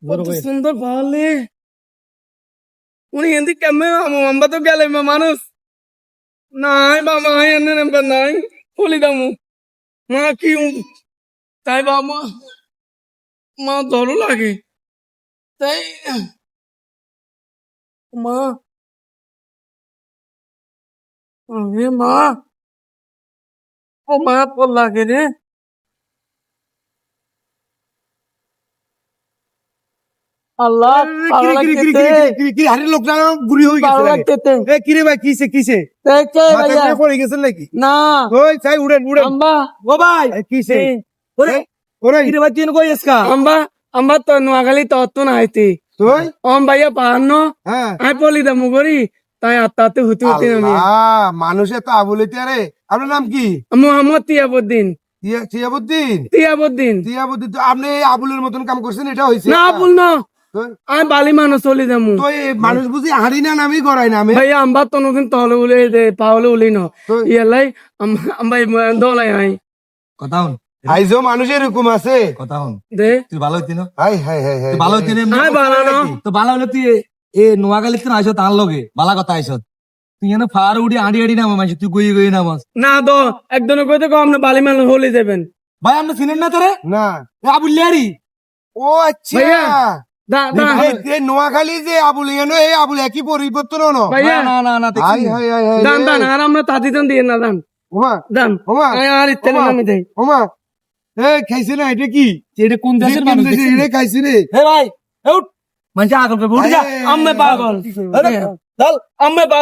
কত সুন্দর পালে উনি এদিক কেমন আমরা তো গেলে মানুষ নাই বাবা এনে নাম্বার নাই বলি দামু মা কি তাই বাবা মা ধরো লাগে তাই মা আরে মা ও মা পর লাগে রে আল্লাহ কি হারি লোকটা বুড়ি হয়ে ভালো গেছে লাগতেছে এ কিরে ভাই কিসে কিসে দেখে মাথা ভাইয়া দিয়ে পড়ে গেছেন নাকি না ওই চাই উড়েন উড়েন আম্বা ও ভাই কিসে ওরে ওরে কিরে ভাই তুই কই এসকা আম্বা আম্বা তো নোয়াখালী তত্ত্ব না আইতি তুই ভাইয়া পাহান্ন হ্যাঁ আই পলি দামু করি তাই আত্মাতে হুতি হুতি আমি আল্লাহ মানুষে তো আবুলিতে আরে আপনার নাম কি মোহাম্মদ তিয়াবুদ্দিন তিয়াবুদ্দিন তিয়াবুদ্দিন তিয়াবুদ্দিন তো আপনি এই আবুলের মতন কাম করছেন এটা হয়েছে না আবুল না আমি বালি মানুষ চলি যামু তো এই মানুষ বুঝি হারি না নামই করাই না আমি ভাইয়া আম্বা তো নতুন তলে উলে দে পাওলে উলি ন তো- ইয়ালাই আম্বাই দলাই আই কথা হন আইজো মানুষ এরকম আছে কথা হন দে তুই ভালো হইতি না হাই হাই হাই হাই তুই ভালো হইতি না আই বানানো তো ভালো হলে তুই এ নোয়াখালীতে আইস তার লগে বালা কথা আইস তুই এনে ফার উড়ি আড়ি আড়ি নাম মানছি তুই গই গই নামাস না তো একজনের কইতে কম না বালি মানুষ হলি যাবেন ভাই আমরা চিনেন না তোরে না এ আবুলিয়ারি ও আচ্ছা ভাইয়া, দা দা এই নোয়াখালী যে আবুল এনো এই আবুল একই পরিবর্তন হনো ভাইয়া না না না হাই হাই হাই হাই দান দান আর আমরা তাতি দান দিয়ে না দান ওমা দান ওমা আর ইত্যাদি ওমা। আমি দেই ওমা এ খাইছে না এটা কি এটা কোন দেশের মানুষ দেখছিস? এটা খাইছে রে হে ভাই এ উঠ মানুষ আগল পে উঠ যা এই, আম্মে পাগল চল আম্মে পাগল